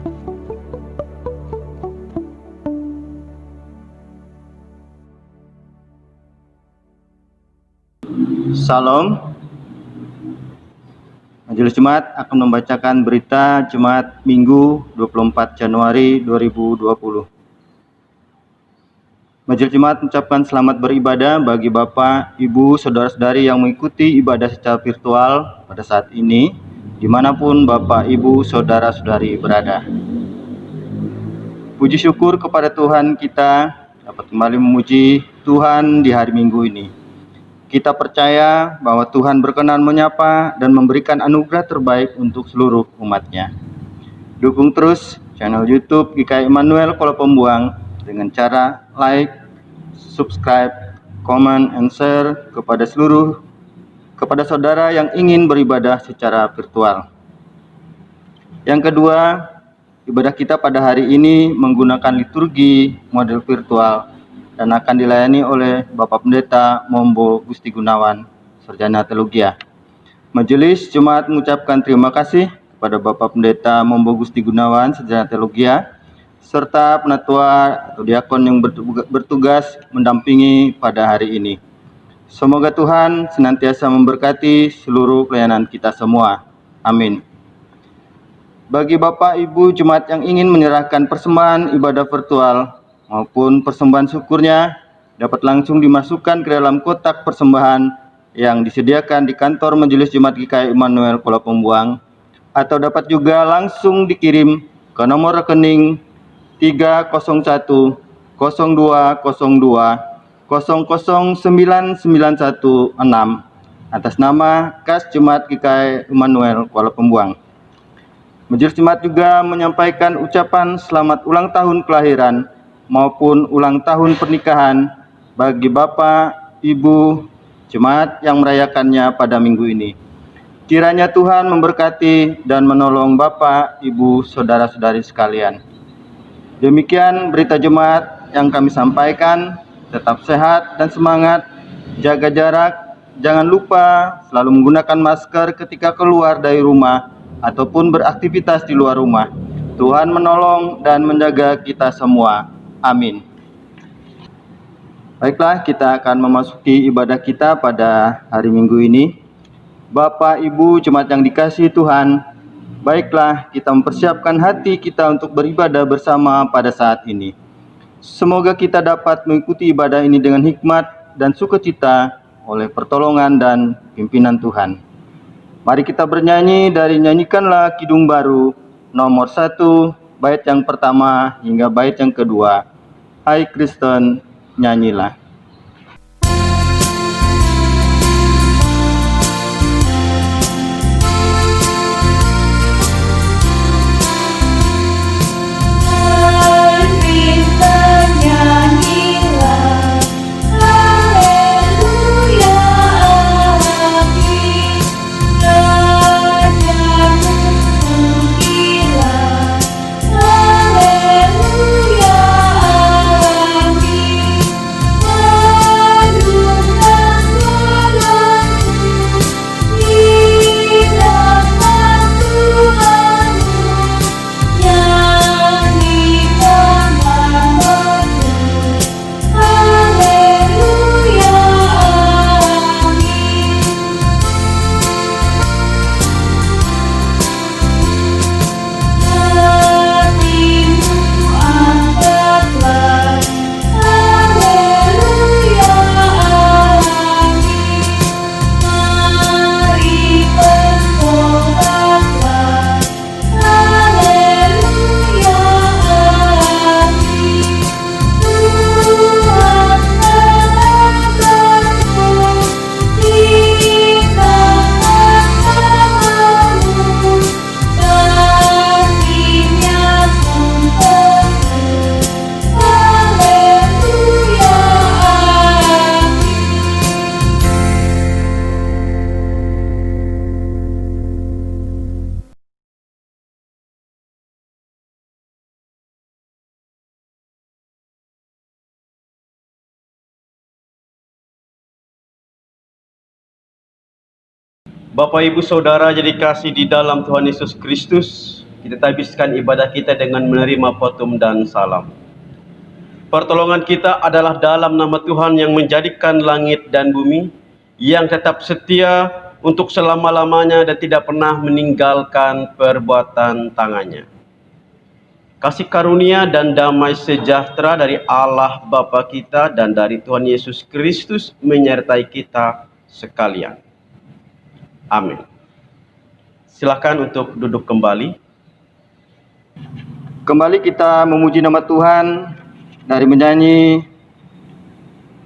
Salam. Majelis Jemaat akan membacakan berita Jemaat Minggu 24 Januari 2020. Majelis Jemaat mengucapkan selamat beribadah bagi Bapak, Ibu, Saudara-saudari yang mengikuti ibadah secara virtual pada saat ini, dimanapun Bapak, Ibu, Saudara-saudari berada. Puji syukur kepada Tuhan kita dapat kembali memuji Tuhan di hari Minggu ini. Kita percaya bahwa Tuhan berkenan menyapa dan memberikan anugerah terbaik untuk seluruh umat-Nya. Dukung terus channel YouTube GKI Immanuel Kuala Pembuang dengan cara like, subscribe, comment, and share kepada saudara yang ingin beribadah secara virtual. Yang kedua, ibadah kita pada hari ini menggunakan liturgi model virtual dan akan dilayani oleh Bapak Pendeta Mombo Gusti Gunawan, Sarjana Teologia. Majelis Jemaat mengucapkan terima kasih kepada Bapak Pendeta Mombo Gusti Gunawan, Sarjana Teologia, serta penatua atau diakon yang bertugas mendampingi pada hari ini. Semoga Tuhan senantiasa memberkati seluruh pelayanan kita semua. Amin. Bagi Bapak Ibu Jemaat yang ingin menyerahkan persembahan ibadah virtual maupun persembahan syukurnya dapat langsung dimasukkan ke dalam kotak persembahan yang disediakan di kantor Majelis Jemaat GKI Immanuel Kuala Pembuang, atau dapat juga langsung dikirim ke nomor rekening 301 0202 009916 atas nama Kas Jemaat GKI Immanuel Kuala Pembuang. Majelis Jemaat juga menyampaikan ucapan selamat ulang tahun kelahiran maupun ulang tahun pernikahan bagi Bapak, Ibu, Jemaat yang merayakannya pada minggu ini. Kiranya Tuhan memberkati dan menolong Bapak, Ibu, Saudara-saudari sekalian. Demikian berita Jemaat yang kami sampaikan. Tetap sehat dan semangat, jaga jarak, jangan lupa selalu menggunakan masker ketika keluar dari rumah ataupun beraktivitas di luar rumah. Tuhan menolong dan menjaga kita semua. Amin. Baiklah, kita akan memasuki ibadah kita pada hari Minggu ini. Bapak, Ibu, Jemaat yang dikasihi Tuhan, baiklah kita mempersiapkan hati kita untuk beribadah bersama pada saat ini. Semoga kita dapat mengikuti ibadah ini dengan hikmat dan sukacita oleh pertolongan dan pimpinan Tuhan. Mari kita bernyanyi dari Nyanyikanlah Kidung Baru nomor 1, bait yang pertama hingga bait yang kedua. Hai Kristen, nyanyilah. Bapak Ibu Saudara jadi kasih di dalam Tuhan Yesus Kristus, kita habiskan ibadah kita dengan menerima potum dan salam. Pertolongan kita adalah dalam nama Tuhan yang menjadikan langit dan bumi, yang tetap setia untuk selama-lamanya dan tidak pernah meninggalkan perbuatan tangannya. Kasih karunia dan damai sejahtera dari Allah Bapa kita dan dari Tuhan Yesus Kristus menyertai kita sekalian. Amin. Silakan untuk duduk kembali. Kembali kita memuji nama Tuhan dari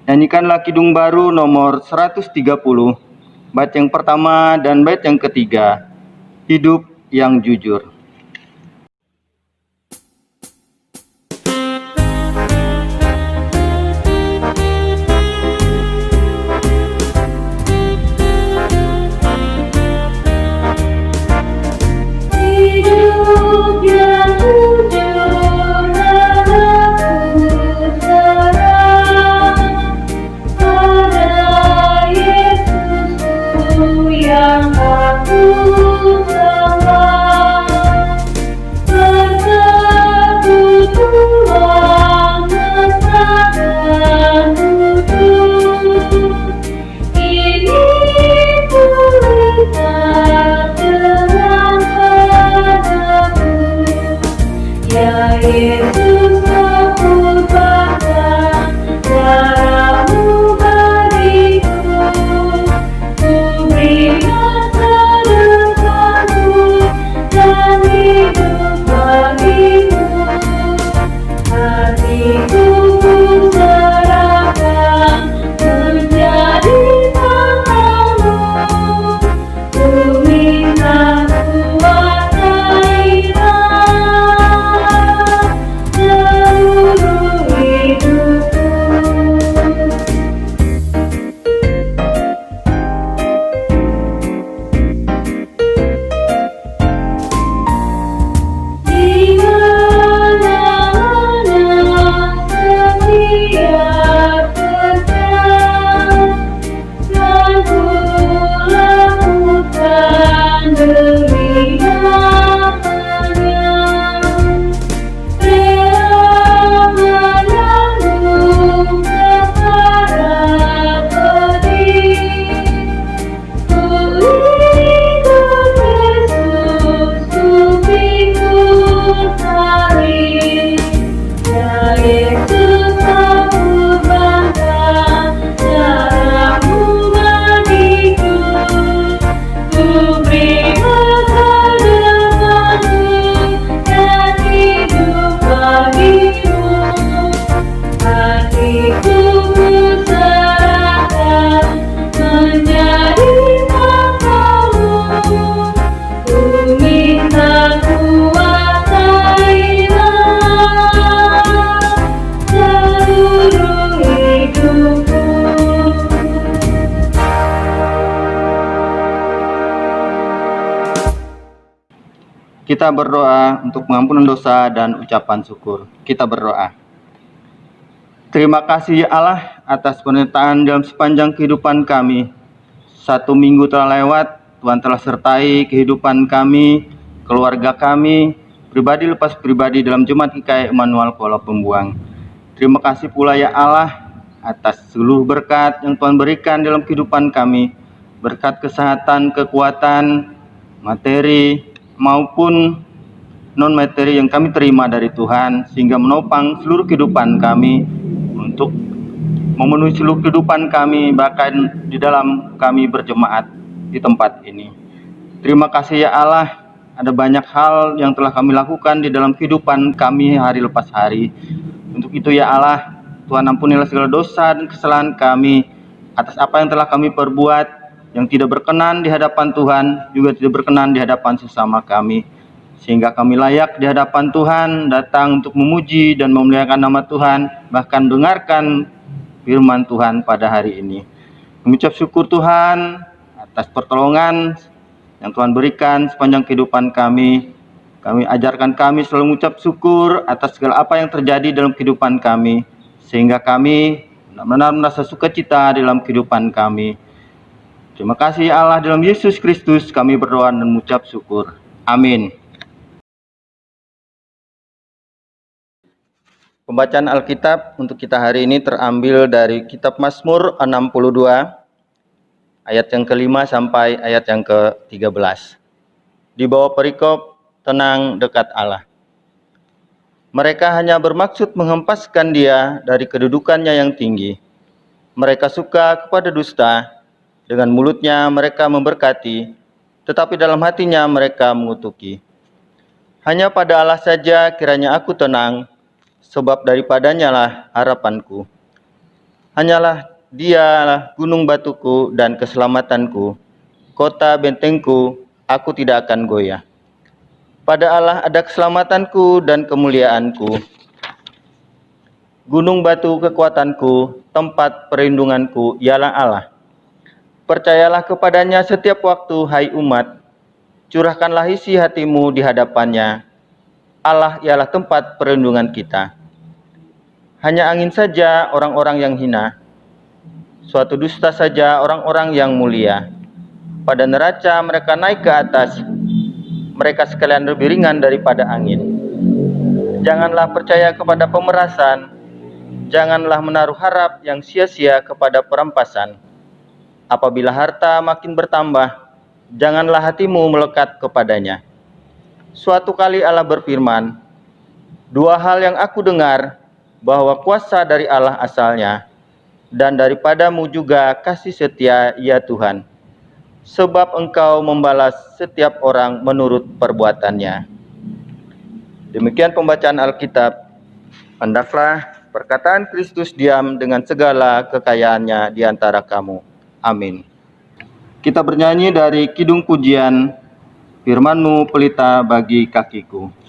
nyanyikanlah Kidung Baru nomor 130, bait yang pertama dan bait yang ketiga, hidup yang jujur. Kita berdoa untuk pengampunan dosa dan ucapan syukur. Kita berdoa. Terima kasih ya Allah atas penyertaan dalam sepanjang kehidupan kami. 1 minggu telah lewat, Tuhan telah sertai kehidupan kami, keluarga kami, pribadi lepas pribadi dalam Jemaat GKI Immanuel Kuala Pembuang. Terima kasih pula ya Allah atas seluruh berkat yang Tuhan berikan dalam kehidupan kami. Berkat kesehatan, kekuatan, materi, maupun non-materi yang kami terima dari Tuhan, sehingga menopang seluruh kehidupan kami untuk memenuhi seluruh kehidupan kami, bahkan di dalam kami berjemaat di tempat ini. Terima kasih ya Allah, ada banyak hal yang telah kami lakukan di dalam kehidupan kami hari lepas hari. Untuk itu ya Allah, Tuhan ampunilah segala dosa dan kesalahan kami atas apa yang telah kami perbuat yang tidak berkenan di hadapan Tuhan, juga tidak berkenan di hadapan sesama kami, sehingga kami layak di hadapan Tuhan datang untuk memuji dan memuliakan nama Tuhan, bahkan dengarkan firman Tuhan pada hari ini. Mengucap syukur Tuhan atas pertolongan yang Tuhan berikan sepanjang kehidupan kami. Kami ajarkan kami selalu mengucap syukur atas segala apa yang terjadi dalam kehidupan kami, sehingga kami benar-benar merasa sukacita dalam kehidupan kami. Terima kasih Allah, dalam Yesus Kristus kami berdoa dan mengucap syukur. Amin. Pembacaan Alkitab untuk kita hari ini terambil dari kitab Mazmur 62 ayat yang kelima sampai ayat yang ke-13. Di bawah perikop tenang dekat Allah. Mereka hanya bermaksud menghempaskan dia dari kedudukannya yang tinggi. Mereka suka kepada dusta, dengan mulutnya mereka memberkati, tetapi dalam hatinya mereka mengutuki. Hanya pada Allah saja kiranya aku tenang, sebab daripadanya lah harapanku. Hanyalah Dialah gunung batuku dan keselamatanku, kota bentengku, aku tidak akan goyah. Pada Allah ada keselamatanku dan kemuliaanku, gunung batu kekuatanku, tempat perlindunganku ialah Allah. Percayalah kepadanya setiap waktu, hai umat, curahkanlah isi hatimu di hadapannya. Allah ialah tempat perlindungan kita. Hanya angin saja orang-orang yang hina, suatu dusta saja orang-orang yang mulia. Pada neraca mereka naik ke atas, mereka sekalian lebih ringan daripada angin. Janganlah percaya kepada pemerasan, janganlah menaruh harap yang sia-sia kepada perampasan. Apabila harta makin bertambah, janganlah hatimu melekat kepadanya. Suatu kali Allah berfirman, dua hal yang aku dengar, bahwa kuasa dari Allah asalnya, dan daripadamu juga kasih setia, ya Tuhan, sebab Engkau membalas setiap orang menurut perbuatannya. Demikian pembacaan Alkitab. Hendaklah perkataan Kristus diam dengan segala kekayaannya di antara kamu. Amin. Kita bernyanyi dari Kidung Pujian, Firman-Mu pelita bagi kakiku.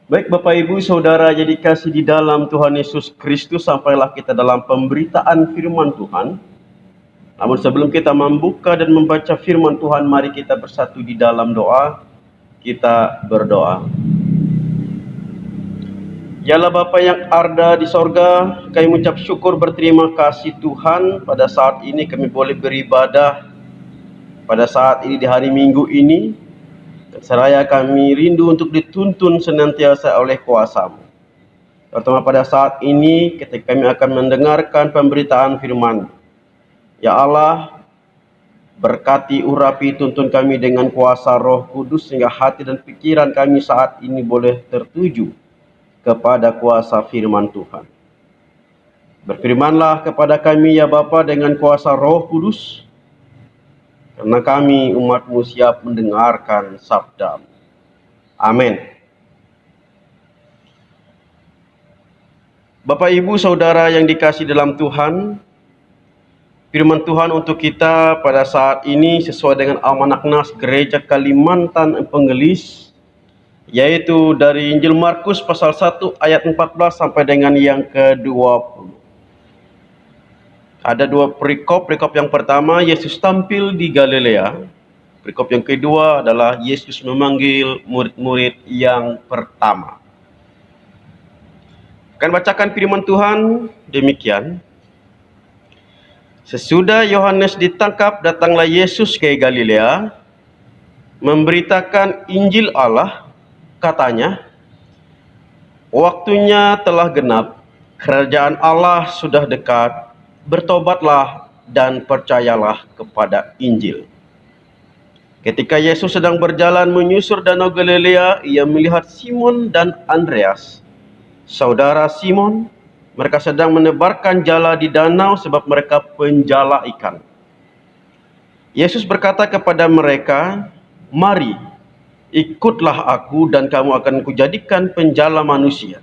Baik Bapak Ibu Saudara yang dikasih di dalam Tuhan Yesus Kristus, sampailah kita dalam pemberitaan firman Tuhan. Namun sebelum kita membuka dan membaca firman Tuhan, mari kita bersatu di dalam doa. Kita berdoa. Ya Allah Bapa yang ada di sorga, kami mengucap syukur berterima kasih Tuhan, pada saat ini kami boleh beribadah pada saat ini di hari Minggu ini. Seraya kami rindu untuk dituntun senantiasa oleh kuasa-Mu. Terutama pada saat ini ketika kami akan mendengarkan pemberitaan firman. Ya Allah, berkati urapi tuntun kami dengan kuasa Roh Kudus, sehingga hati dan pikiran kami saat ini boleh tertuju kepada kuasa firman Tuhan. Berfirmanlah kepada kami ya Bapa dengan kuasa Roh Kudus, karena kami umat-Mu siap mendengarkan sabda-Mu. Amin. Bapak Ibu Saudara yang dikasih dalam Tuhan, Firman Tuhan untuk kita pada saat ini sesuai dengan Almanak Nas Gereja Kalimantan Penggelis, yaitu dari Injil Markus pasal 1 ayat 14 sampai dengan yang ke-20. Ada dua perikop. Perikop yang pertama, Yesus tampil di Galilea. Perikop yang kedua adalah Yesus memanggil murid-murid yang pertama. Akan bacakan firman Tuhan demikian. Sesudah Yohanes ditangkap, datanglah Yesus ke Galilea, memberitakan Injil Allah. Katanya, waktunya telah genap, kerajaan Allah sudah dekat, bertobatlah dan percayalah kepada Injil. Ketika Yesus sedang berjalan menyusur danau Galilea, ia melihat Simon dan Andreas, saudara Simon. Mereka sedang menebarkan jala di danau sebab mereka penjala ikan. Yesus berkata kepada mereka, "Mari, ikutlah aku dan kamu akan kujadikan penjala manusia."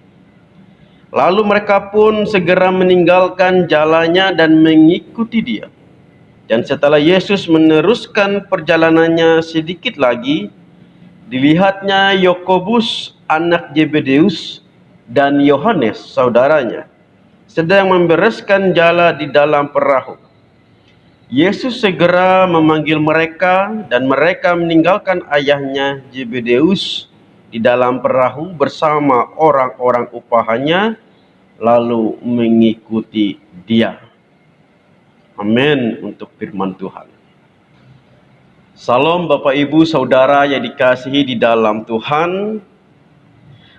Lalu mereka pun segera meninggalkan jalannya dan mengikuti dia. Dan setelah Yesus meneruskan perjalanannya sedikit lagi, dilihatnya Yakobus anak Zebedeus dan Yohanes saudaranya sedang membereskan jala di dalam perahu. Yesus segera memanggil mereka dan mereka meninggalkan ayahnya Zebedeus di dalam perahu bersama orang-orang upahannya lalu mengikuti dia. Amin untuk firman Tuhan. Salam Bapak Ibu Saudara yang dikasihi di dalam Tuhan.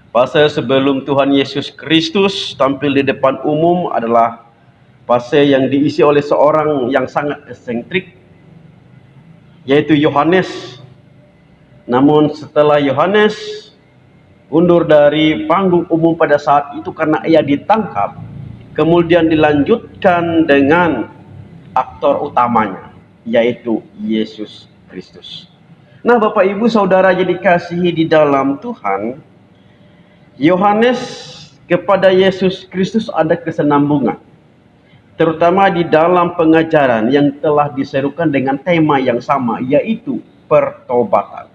Pasal sebelum Tuhan Yesus Kristus tampil di depan umum adalah pasal yang diisi oleh seorang yang sangat eksentrik, yaitu Yohanes. Namun setelah Yohanes undur dari panggung umum pada saat itu karena ia ditangkap, kemudian dilanjutkan dengan aktor utamanya, yaitu Yesus Kristus. Nah, Bapak Ibu Saudara yang dikasihi di dalam Tuhan, Yohanes kepada Yesus Kristus ada kesenambungan, terutama di dalam pengajaran yang telah diserukan dengan tema yang sama, yaitu pertobatan.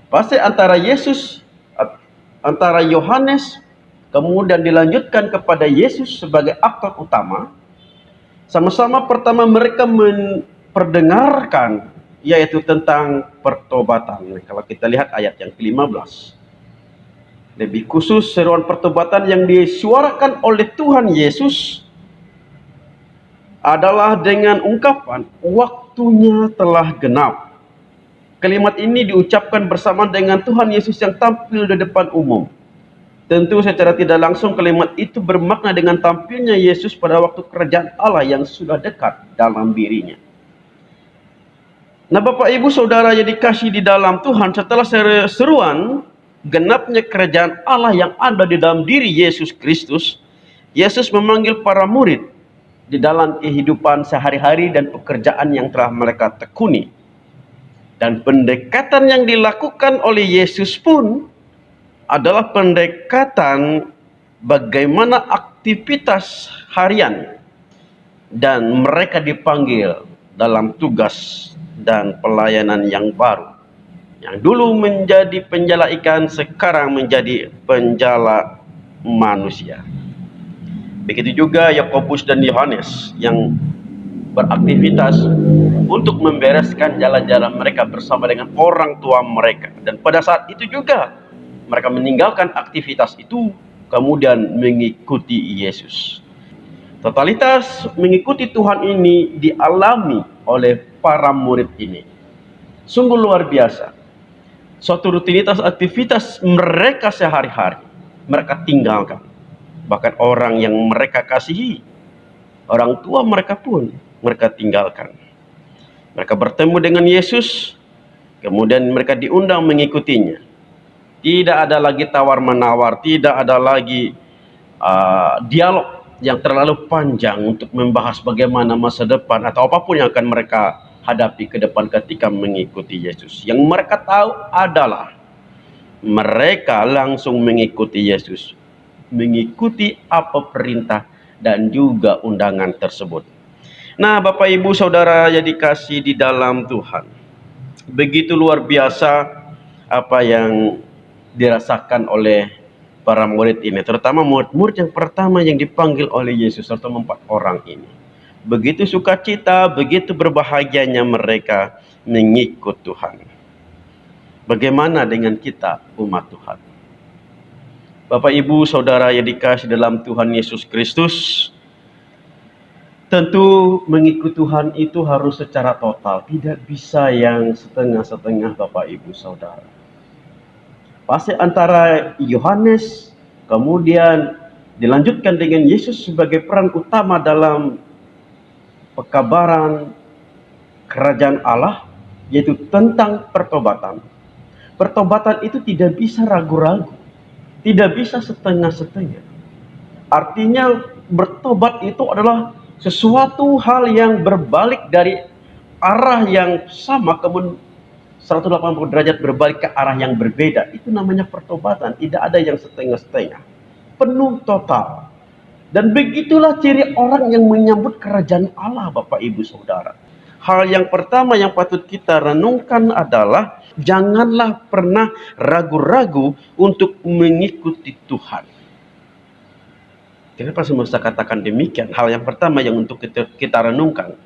Pasti antara Yohanes kemudian dilanjutkan kepada Yesus sebagai aktor utama. Sama-sama pertama mereka memperdengarkan, yaitu tentang pertobatan. Kalau kita lihat ayat yang ke-15. Lebih khusus seruan pertobatan yang disuarakan oleh Tuhan Yesus adalah dengan ungkapan waktunya telah genap. Kalimat ini diucapkan bersama dengan Tuhan Yesus yang tampil di depan umum. Tentu secara tidak langsung kalimat itu bermakna dengan tampilnya Yesus pada waktu kerajaan Allah yang sudah dekat dalam dirinya. Nah, Bapak Ibu Saudara yang dikasihi di dalam Tuhan, setelah seruan genapnya kerajaan Allah yang ada di dalam diri Yesus Kristus, Yesus memanggil para murid di dalam kehidupan sehari-hari dan pekerjaan yang telah mereka tekuni. Dan pendekatan yang dilakukan oleh Yesus pun adalah pendekatan bagaimana aktivitas harian, dan mereka dipanggil dalam tugas dan pelayanan yang baru. Yang dulu menjadi penjala ikan, sekarang menjadi penjala manusia. Begitu juga Yakobus dan Yohanes yang beraktivitas untuk membereskan jala-jala mereka bersama dengan orang tua mereka. Dan pada saat itu juga mereka meninggalkan aktivitas itu, kemudian mengikuti Yesus. Totalitas mengikuti Tuhan ini dialami oleh para murid ini. Sungguh luar biasa. Suatu rutinitas aktivitas mereka sehari-hari, mereka tinggalkan. Bahkan orang yang mereka kasihi, orang tua mereka pun mereka tinggalkan. Mereka bertemu dengan Yesus, kemudian mereka diundang mengikutinya. Tidak ada lagi tawar-menawar, tidak ada lagi dialog yang terlalu panjang untuk membahas bagaimana masa depan atau apapun yang akan mereka hadapi ke depan ketika mengikuti Yesus. Yang mereka tahu adalah mereka langsung mengikuti Yesus, mengikuti apa perintah dan juga undangan tersebut. Nah, Bapak Ibu Saudara yang dikasih di dalam Tuhan, begitu luar biasa apa yang dirasakan oleh para murid ini, terutama murid-murid yang pertama yang dipanggil oleh Yesus, serta 4 orang ini. Begitu sukacita, begitu berbahagianya mereka mengikut Tuhan. Bagaimana dengan kita, umat Tuhan? Bapak Ibu Saudara yang dikasih dalam Tuhan Yesus Kristus, tentu mengikut Tuhan itu harus secara total, tidak bisa yang setengah-setengah Bapak Ibu Saudara. Pasti antara Yohanes, kemudian dilanjutkan dengan Yesus sebagai peran utama dalam pekabaran kerajaan Allah, yaitu tentang pertobatan. Pertobatan itu tidak bisa ragu-ragu, tidak bisa setengah-setengah. Artinya bertobat itu adalah sesuatu hal yang berbalik dari arah yang sama, kemudian 180 derajat berbalik ke arah yang berbeda. Itu namanya pertobatan, tidak ada yang setengah-setengah. Penuh total. Dan begitulah ciri orang yang menyambut kerajaan Allah, Bapak Ibu Saudara. Hal yang pertama yang patut kita renungkan adalah janganlah pernah ragu-ragu untuk mengikuti Tuhan. Kenapa saya katakan demikian? Hal yang pertama yang untuk kita renungkan.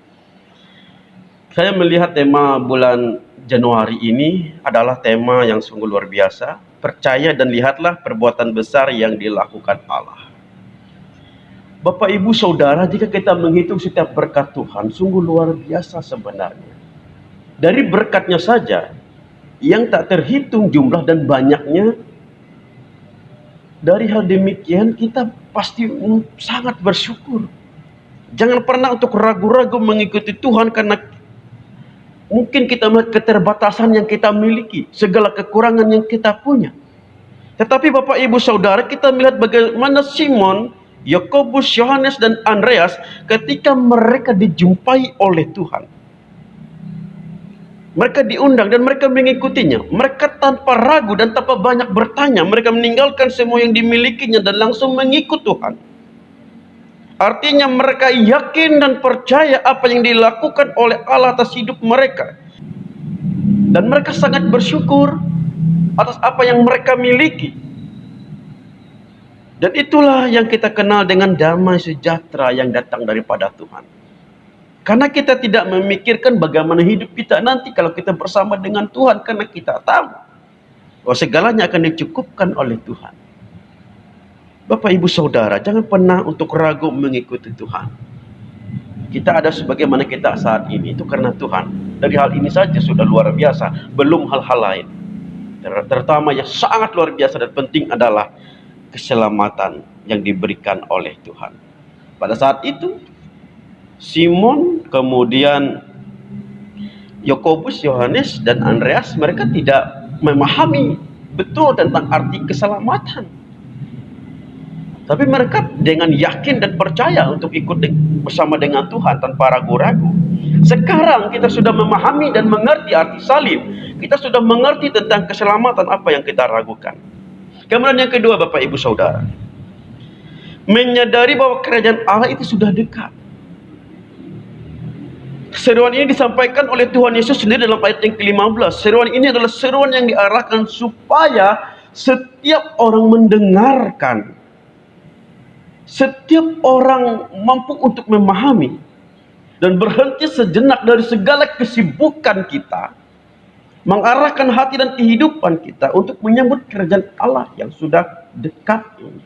Saya melihat tema bulan Januari ini adalah tema yang sungguh luar biasa. Percaya dan lihatlah perbuatan besar yang dilakukan Allah. Bapak Ibu Saudara, jika kita menghitung setiap berkat Tuhan, sungguh luar biasa sebenarnya. Dari berkatnya saja, yang tak terhitung jumlah dan banyaknya, dari hal demikian kita pasti sangat bersyukur. Jangan pernah untuk ragu-ragu mengikuti Tuhan karena mungkin kita melihat keterbatasan yang kita miliki, segala kekurangan yang kita punya. Tetapi Bapak Ibu Saudara, kita melihat bagaimana Simon, Yakobus, Yohanes, dan Andreas ketika mereka dijumpai oleh Tuhan. Mereka diundang dan mereka mengikutinya. Mereka tanpa ragu dan tanpa banyak bertanya, mereka meninggalkan semua yang dimilikinya dan langsung mengikut Tuhan. Artinya mereka yakin dan percaya apa yang dilakukan oleh Allah atas hidup mereka. Dan mereka sangat bersyukur atas apa yang mereka miliki. Dan itulah yang kita kenal dengan damai sejahtera yang datang daripada Tuhan. Karena kita tidak memikirkan bagaimana hidup kita nanti kalau kita bersama dengan Tuhan. Karena kita tahu bahwa segalanya akan dicukupkan oleh Tuhan. Bapak Ibu Saudara, jangan pernah untuk ragu mengikuti Tuhan. Kita ada sebagaimana kita saat ini, itu karena Tuhan. Dari hal ini saja sudah luar biasa, belum hal-hal lain. Terutama yang sangat luar biasa dan penting adalah keselamatan yang diberikan oleh Tuhan. Pada saat itu, Simon, kemudian Yakobus, Yohanes, dan Andreas, mereka tidak memahami betul tentang arti keselamatan. Tapi mereka dengan yakin dan percaya untuk ikut bersama dengan Tuhan tanpa ragu-ragu. Sekarang kita sudah memahami dan mengerti arti salib. Kita sudah mengerti tentang keselamatan apa yang kita ragukan. Kemudian yang kedua, Bapak Ibu Saudara, menyadari bahwa kerajaan Allah itu sudah dekat. Seruan ini disampaikan oleh Tuhan Yesus sendiri dalam ayat yang ke-15. Seruan ini adalah seruan yang diarahkan supaya setiap orang mendengarkan. Setiap orang mampu untuk memahami dan berhenti sejenak dari segala kesibukan kita, mengarahkan hati dan kehidupan kita untuk menyambut kerajaan Allah yang sudah dekat ini.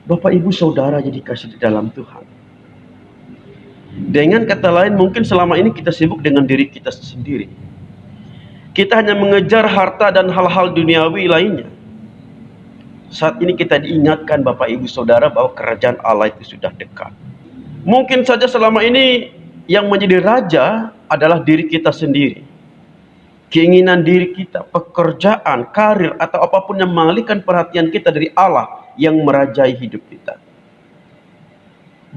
Bapak Ibu Saudara yang dikasihi di dalam Tuhan. Dengan kata lain, mungkin selama ini kita sibuk dengan diri kita sendiri. Kita hanya mengejar harta dan hal-hal duniawi lainnya. Saat ini kita diingatkan Bapak Ibu Saudara bahwa kerajaan Allah itu sudah dekat. Mungkin saja selama ini yang menjadi raja adalah diri kita sendiri. Keinginan diri kita, pekerjaan, karir, atau apapun yang mengalihkan perhatian kita dari Allah yang merajai hidup kita.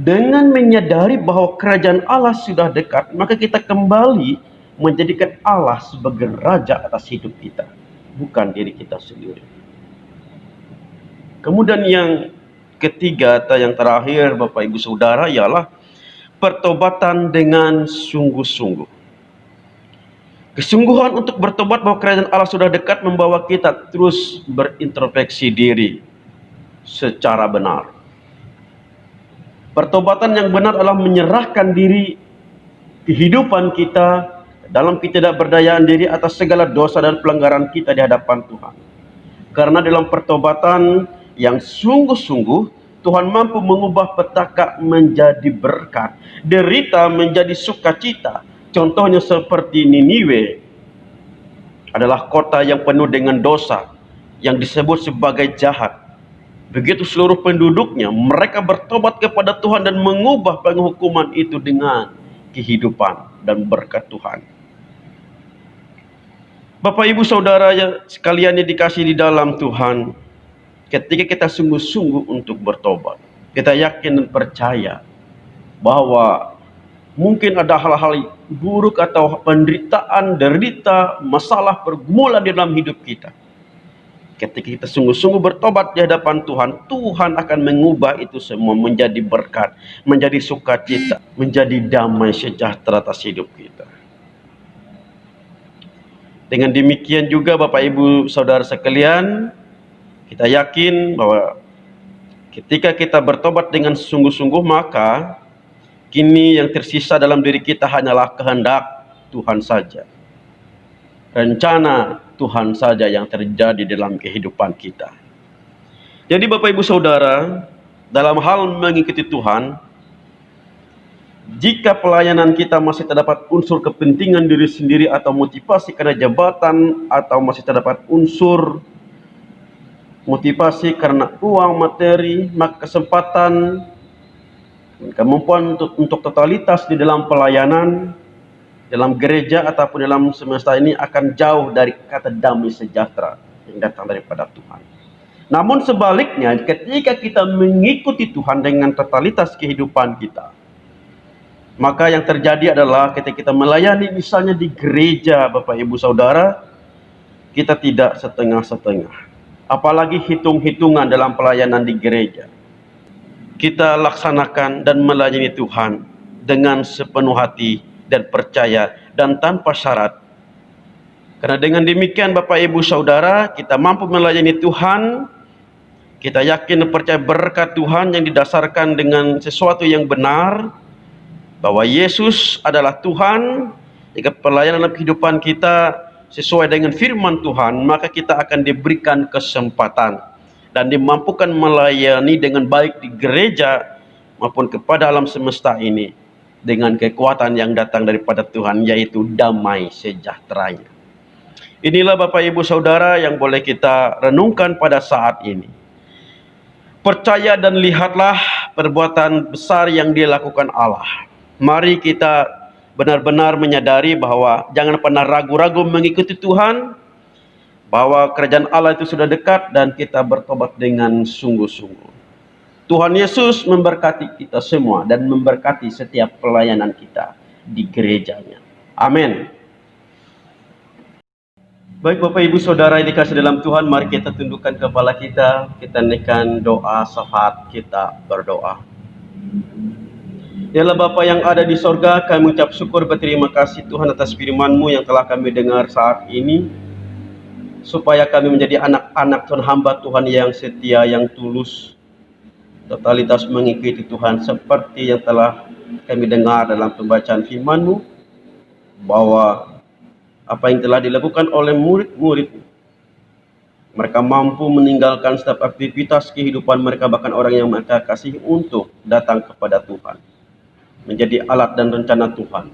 Dengan menyadari bahwa kerajaan Allah sudah dekat, maka kita kembali menjadikan Allah sebagai raja atas hidup kita, bukan diri kita sendiri. Kemudian yang ketiga atau yang terakhir Bapak Ibu Saudara ialah pertobatan dengan sungguh-sungguh. Kesungguhan untuk bertobat bahwa kerajaan Allah sudah dekat membawa kita terus berintrospeksi diri secara benar. Pertobatan yang benar adalah menyerahkan diri, kehidupan kita dalam ketidakberdayaan diri atas segala dosa dan pelanggaran kita di hadapan Tuhan. Karena dalam pertobatan yang sungguh-sungguh, Tuhan mampu mengubah petaka menjadi berkat, derita menjadi sukacita. Contohnya seperti Niniwe adalah kota yang penuh dengan dosa, yang disebut sebagai jahat. Begitu seluruh penduduknya, mereka bertobat kepada Tuhan dan mengubah penghukuman itu dengan kehidupan dan berkat Tuhan. Bapak Ibu Saudara yang sekalian yang dikasihi di dalam Tuhan, ketika kita sungguh-sungguh untuk bertobat, kita yakin dan percaya bahwa mungkin ada hal-hal buruk atau penderitaan, derita, masalah, pergumulan di dalam hidup kita. Ketika kita sungguh-sungguh bertobat di hadapan Tuhan, Tuhan akan mengubah itu semua menjadi berkat, menjadi sukacita, menjadi damai sejahtera atas hidup kita. Dengan demikian juga Bapak Ibu Saudara sekalian, kita yakin bahwa ketika kita bertobat dengan sungguh-sungguh, maka kini yang tersisa dalam diri kita hanyalah kehendak Tuhan saja. Rencana Tuhan saja yang terjadi dalam kehidupan kita. Jadi Bapak Ibu Saudara, dalam hal mengikuti Tuhan, jika pelayanan kita masih terdapat unsur kepentingan diri sendiri atau motivasi karena jabatan, atau masih terdapat unsur motivasi karena uang, materi, maka kesempatan, kemampuan untuk totalitas di dalam pelayanan, dalam gereja ataupun dalam semesta ini akan jauh dari kata damai sejahtera yang datang daripada Tuhan. Namun sebaliknya, ketika kita mengikuti Tuhan dengan totalitas kehidupan kita, maka yang terjadi adalah ketika kita melayani misalnya di gereja Bapak Ibu Saudara, kita tidak setengah-setengah. Apalagi hitung-hitungan dalam pelayanan di gereja. Kita laksanakan dan melayani Tuhan dengan sepenuh hati dan percaya dan tanpa syarat. Karena dengan demikian Bapak Ibu Saudara, kita mampu melayani Tuhan. Kita yakin dan percaya berkat Tuhan yang didasarkan dengan sesuatu yang benar, bahwa Yesus adalah Tuhan. Jika pelayanan dalam kehidupan kita sesuai dengan firman Tuhan, maka kita akan diberikan kesempatan dan dimampukan melayani dengan baik di gereja maupun kepada alam semesta ini dengan kekuatan yang datang daripada Tuhan, yaitu damai sejahteranya. Inilah Bapak Ibu Saudara yang boleh kita renungkan pada saat ini. Percaya dan lihatlah perbuatan besar yang dilakukan Allah. Mari kita benar-benar menyadari bahwa jangan pernah ragu-ragu mengikuti Tuhan, bahwa kerajaan Allah itu sudah dekat dan kita bertobat dengan sungguh-sungguh. Tuhan Yesus memberkati kita semua dan memberkati setiap pelayanan kita di gerejanya. Amin. Baik Bapak Ibu Saudara yang dikasihi dalam Tuhan, mari kita tundukkan kepala kita, kita naikkan doa syafaat, kita berdoa. Ya Allah Bapa yang ada di sorga, kami ucap syukur berterima kasih Tuhan atas firman-Mu yang telah kami dengar saat ini, supaya kami menjadi anak-anak Tuhan, hamba Tuhan yang setia, yang tulus, totalitas mengikuti Tuhan seperti yang telah kami dengar dalam pembacaan firman-Mu, bahwa apa yang telah dilakukan oleh murid-murid, mereka mampu meninggalkan setiap aktivitas kehidupan mereka, bahkan orang yang mereka kasih, untuk datang kepada Tuhan, menjadi alat dan rencana Tuhan.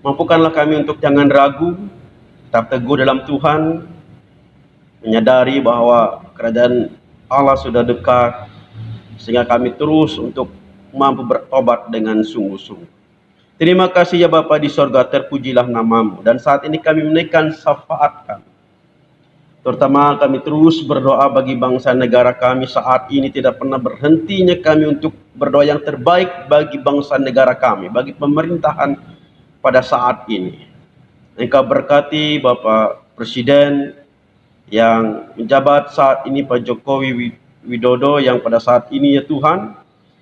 Mampukanlah kami untuk jangan ragu, tetap teguh dalam Tuhan, menyadari bahwa kerajaan Allah sudah dekat, sehingga kami terus untuk mampu bertobat dengan sungguh-sungguh. Terima kasih ya Bapa di sorga, terpujilah nama-Mu. Dan saat ini kami menaikkan syafaat kami. Terutama kami terus berdoa bagi bangsa negara kami saat ini, tidak pernah berhentinya kami untuk berdoa yang terbaik bagi bangsa negara kami, bagi pemerintahan pada saat ini. Engkau berkati Bapak Presiden yang menjabat saat ini, Pak Jokowi Widodo yang pada saat ini ya Tuhan,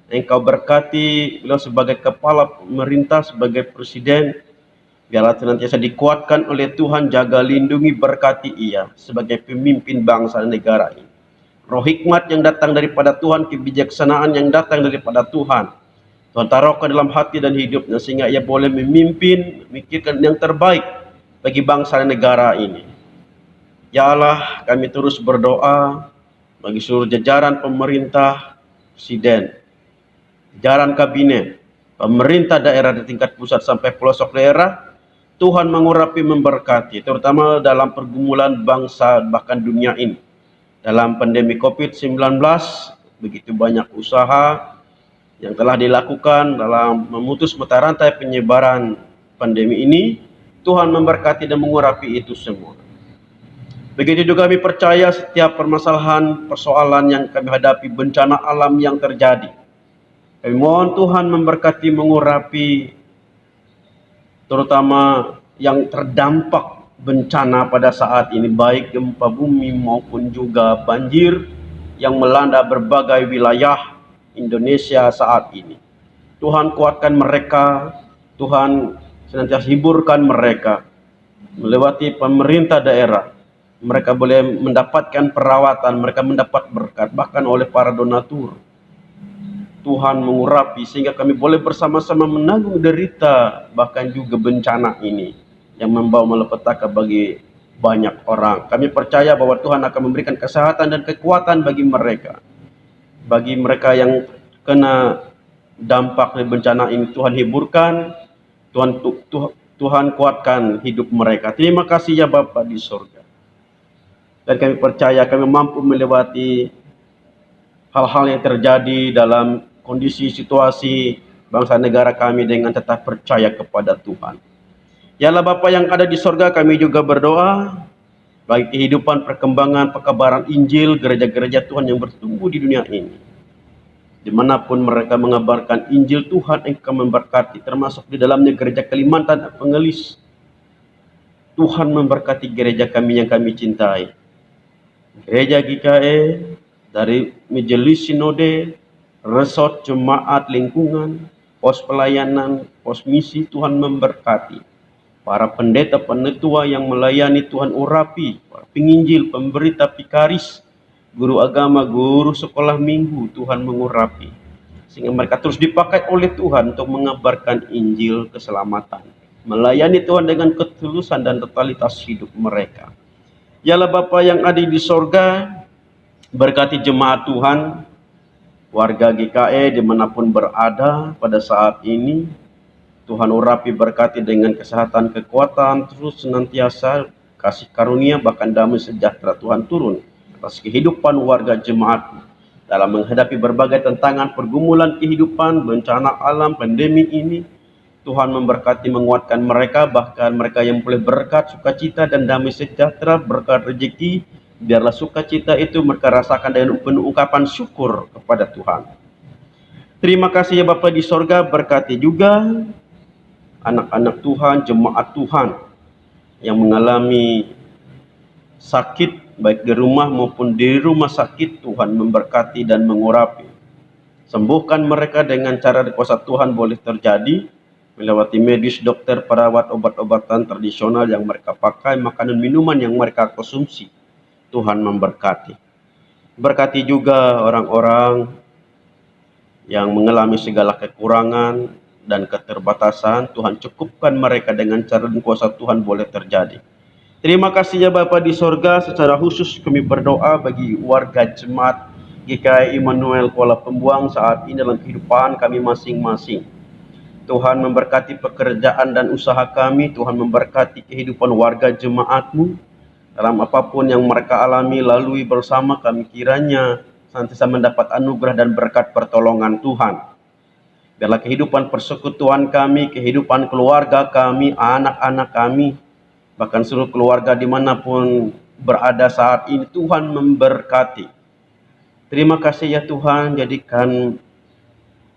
Engkau berkati beliau sebagai kepala pemerintah, sebagai presiden. Biarlah senantiasa dikuatkan oleh Tuhan, jaga lindungi berkati ia sebagai pemimpin bangsa dan negara ini. Roh hikmat yang datang daripada Tuhan, kebijaksanaan yang datang daripada Tuhan, Tuhan taruhkan dalam hati dan hidupnya sehingga ia boleh memimpin, memikirkan yang terbaik bagi bangsa dan negara ini. Ya Allah, kami terus berdoa bagi seluruh jajaran pemerintah, presiden, jajaran kabinet, pemerintah daerah di tingkat pusat sampai pelosok daerah. Tuhan mengurapi, memberkati, terutama dalam pergumulan bangsa bahkan dunia ini. Dalam pandemi COVID-19, begitu banyak usaha yang telah dilakukan dalam memutus mata rantai penyebaran pandemi ini. Tuhan memberkati dan mengurapi itu semua. Begitu juga kami percaya setiap permasalahan, persoalan yang kami hadapi, bencana alam yang terjadi, kami mohon Tuhan memberkati, mengurapi, terutama yang terdampak bencana pada saat ini, baik gempa bumi maupun juga banjir yang melanda berbagai wilayah Indonesia saat ini. Tuhan kuatkan mereka, Tuhan senantiasa hiburkan mereka. Melewati pemerintah daerah, mereka boleh mendapatkan perawatan, mereka mendapat berkat, bahkan oleh para donatur. Tuhan mengurapi sehingga kami boleh bersama-sama menanggung derita bahkan juga bencana ini yang membawa malapetaka bagi banyak orang. Kami percaya bahwa Tuhan akan memberikan kesehatan dan kekuatan bagi mereka. Bagi mereka yang kena dampak dari bencana ini, Tuhan hiburkan, Tuhan kuatkan hidup mereka. Terima kasih ya Bapa di surga. Dan kami percaya kami mampu melewati hal-hal yang terjadi dalam kondisi situasi bangsa negara kami dengan tetap percaya kepada Tuhan. Yalah Bapa yang ada di sorga, kami juga berdoa bagi kehidupan, perkembangan, pekabaran Injil gereja-gereja Tuhan yang bertumbuh di dunia ini. Dimanapun mereka mengabarkan Injil Tuhan, Engkau memberkati, termasuk di dalamnya gereja Kalimantan dan Pengelis. Tuhan memberkati gereja kami yang kami cintai. Gereja GKE, dari Majelis Sinode, resort jemaat lingkungan, pos pelayanan, pos misi, Tuhan memberkati. Para pendeta penetua yang melayani, Tuhan urapi. Para penginjil, pemberita, pikaris, guru agama, guru sekolah minggu, Tuhan mengurapi. Sehingga mereka terus dipakai oleh Tuhan untuk mengabarkan Injil keselamatan. Melayani Tuhan dengan ketulusan dan totalitas hidup mereka. Yalah Bapa yang ada di sorga, berkati jemaat Tuhan, warga GKE dimanapun berada pada saat ini. Tuhan urapi, berkati dengan kesehatan, kekuatan, terus senantiasa kasih karunia bahkan damai sejahtera Tuhan turun atas kehidupan warga jemaat dalam menghadapi berbagai tantangan, pergumulan kehidupan, bencana alam, pandemi ini. Tuhan memberkati, menguatkan mereka, bahkan mereka yang boleh berkat, sukacita dan damai sejahtera, berkat rezeki. Biarlah sukacita itu mereka rasakan dengan penuh ungkapan syukur kepada Tuhan. Terima kasih ya Bapa di sorga, berkati juga anak-anak Tuhan, jemaat Tuhan yang mengalami sakit baik di rumah maupun di rumah sakit. Tuhan memberkati dan mengurapi. Sembuhkan mereka dengan cara di kuasa Tuhan boleh terjadi melewati medis, dokter, perawat, obat-obatan tradisional yang mereka pakai, makanan minuman yang mereka konsumsi. Tuhan memberkati. Berkati juga orang-orang yang mengalami segala kekurangan dan keterbatasan. Tuhan cukupkan mereka dengan cara dan kuasa Tuhan boleh terjadi. Terima kasih ya Bapa di sorga. Secara khusus kami berdoa bagi warga jemaat GKI Immanuel Kuala Pembuang saat ini dalam kehidupan kami masing-masing. Tuhan memberkati pekerjaan dan usaha kami. Tuhan memberkati kehidupan warga jemaat-Mu dalam apapun yang mereka alami, lalui bersama. Kami kiranya senantiasa mendapat anugerah dan berkat pertolongan Tuhan. Biarlah kehidupan persekutuan kami, kehidupan keluarga kami, anak-anak kami, bahkan seluruh keluarga dimanapun berada saat ini, Tuhan memberkati. Terima kasih ya Tuhan, jadikan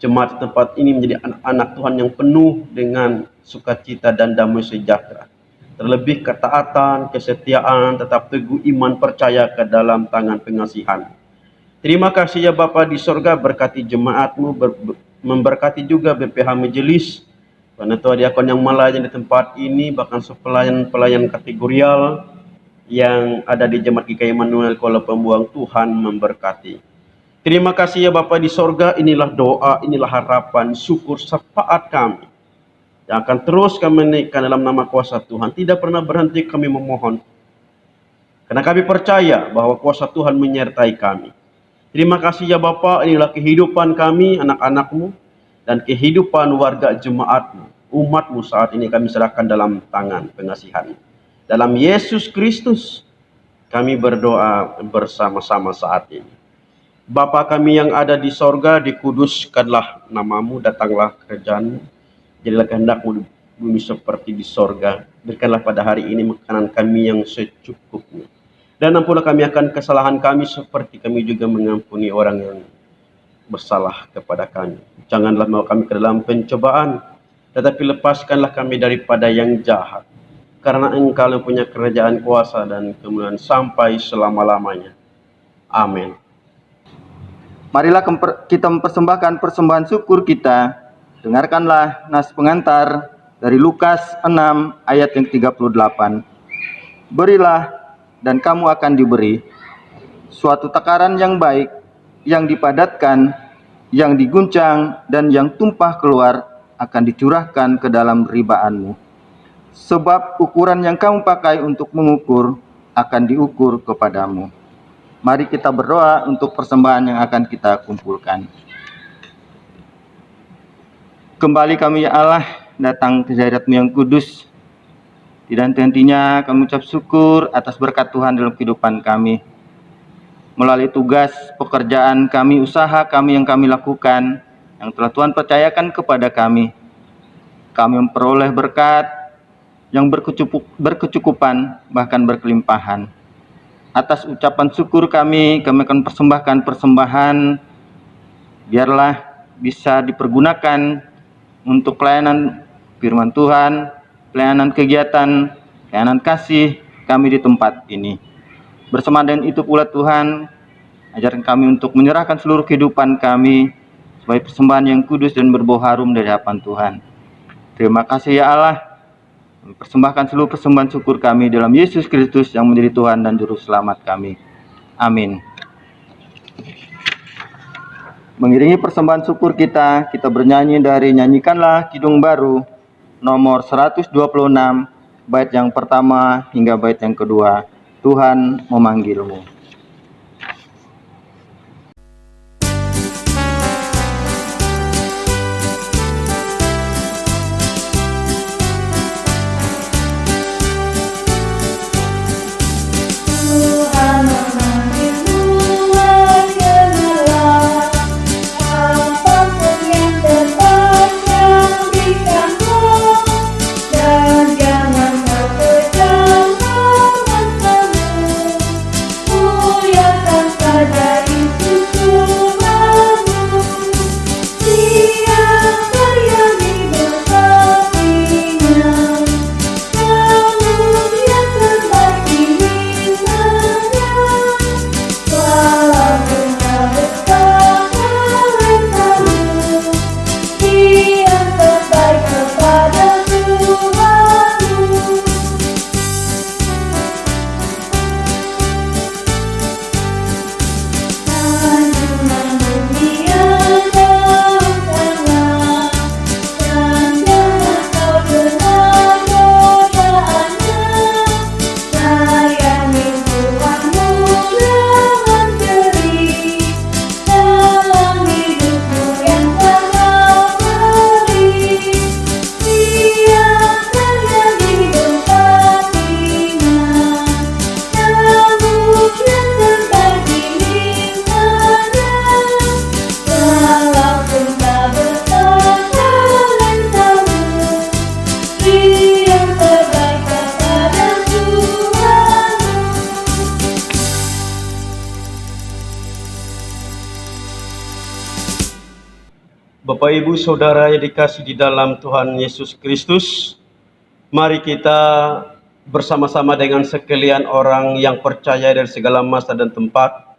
jemaat tempat ini menjadi anak-anak Tuhan yang penuh dengan sukacita dan damai sejahtera. Terlebih ketaatan, kesetiaan, tetap teguh iman, percaya ke dalam tangan pengasihan. Terima kasih ya Bapa di sorga, berkati jemaat-Mu, memberkati juga BPH Majelis, Panitia Diakon yang melayani di tempat ini, bahkan pelayan-pelayan kategorial yang ada di Jemaat GKI Immanuel Kuala Pembuang. Tuhan memberkati. Terima kasih ya Bapa di sorga, inilah doa, inilah harapan, syukur, syafaat kami yang akan terus kami naikkan dalam nama kuasa Tuhan. Tidak pernah berhenti kami memohon, karena kami percaya bahwa kuasa Tuhan menyertai kami. Terima kasih ya Bapa, inilah kehidupan kami, anak-anak-Mu, dan kehidupan warga jemaat-Mu, umat-Mu saat ini kami serahkan dalam tangan pengasihan. Dalam Yesus Kristus, kami berdoa bersama-sama saat ini. Bapa kami yang ada di sorga, dikuduskanlah nama-Mu, datanglah kerajaan-Mu, jadilah kehendak-Mu di bumi seperti di sorga. Berikanlah pada hari ini makanan kami yang secukupnya. Dan ampunilah kami akan kesalahan kami seperti kami juga mengampuni orang yang bersalah kepada kami. Janganlah membawa kami ke dalam pencobaan, tetapi lepaskanlah kami daripada yang jahat. Karena Engkau yang punya kerajaan, kuasa, dan kemuliaan sampai selama-lamanya. Amin. Marilah kita mempersembahkan persembahan syukur kita. Dengarkanlah nas pengantar dari Lukas 6 ayat yang 38. Berilah dan kamu akan diberi, suatu takaran yang baik, yang dipadatkan, yang diguncang, dan yang tumpah keluar akan dicurahkan ke dalam ribaanmu. Sebab ukuran yang kamu pakai untuk mengukur akan diukur kepadamu. Mari kita berdoa untuk persembahan yang akan kita kumpulkan. Kembali kami ya Allah datang ke hadirat-Mu yang kudus. Dan tentunya kami ucap syukur atas berkat Tuhan dalam kehidupan kami. Melalui tugas, pekerjaan kami, usaha kami yang kami lakukan, yang telah Tuhan percayakan kepada kami. Kami memperoleh berkat yang berkecukupan, bahkan berkelimpahan. Atas ucapan syukur kami akan persembahkan persembahan, biarlah bisa dipergunakan untuk pelayanan firman Tuhan, pelayanan kegiatan, pelayanan kasih kami di tempat ini. Bersama dengan itu pula Tuhan, ajarkan kami untuk menyerahkan seluruh kehidupan kami sebagai persembahan yang kudus dan berbau harum dari hadapan Tuhan. Terima kasih ya Allah. Persembahkan seluruh persembahan syukur kami dalam Yesus Kristus yang menjadi Tuhan dan Juru Selamat kami. Amin. Mengiringi persembahan syukur kita bernyanyi dari Nyanyikanlah Kidung Baru nomor 126, bait yang pertama hingga bait yang kedua. Tuhan memanggilmu. Bapak Ibu Saudara yang dikasih di dalam Tuhan Yesus Kristus, mari kita bersama-sama dengan sekalian orang yang percaya dari segala masa dan tempat,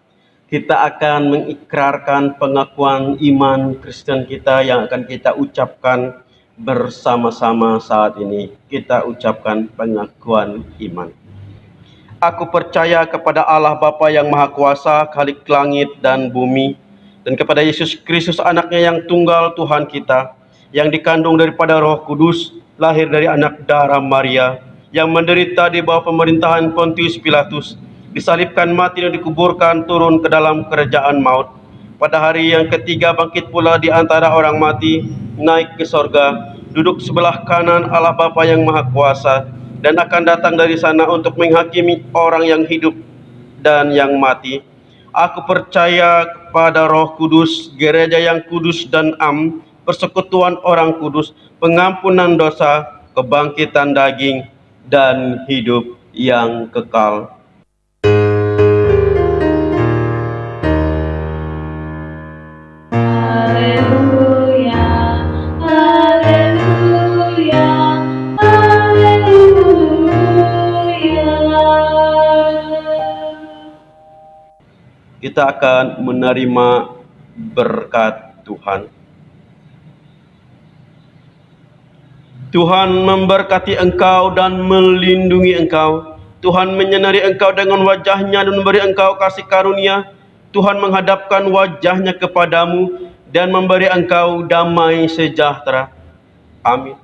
kita akan mengikrarkan pengakuan iman Kristen kita yang akan kita ucapkan bersama-sama saat ini. Kita ucapkan pengakuan iman. Aku percaya kepada Allah Bapa yang Maha Kuasa, Khalik langit dan bumi, dan kepada Yesus Kristus anaknya yang tunggal Tuhan kita, yang dikandung daripada Roh Kudus, lahir dari anak darah Maria, yang menderita di bawah pemerintahan Pontius Pilatus, disalibkan, mati dan dikuburkan, turun ke dalam kerajaan maut. Pada hari yang ketiga bangkit pula di antara orang mati, naik ke sorga, duduk sebelah kanan Allah Bapa yang Maha Kuasa, dan akan datang dari sana untuk menghakimi orang yang hidup dan yang mati. Aku percaya kepada Roh Kudus, gereja yang kudus dan am, persekutuan orang kudus, pengampunan dosa, kebangkitan daging, dan hidup yang kekal. Haleluya, haleluya, haleluya. Kita akan menerima berkat Tuhan. Tuhan memberkati engkau dan melindungi engkau. Tuhan menyinari engkau dengan wajah-Nya dan memberi engkau kasih karunia. Tuhan menghadapkan wajah-Nya kepadamu dan memberi engkau damai sejahtera. Amin.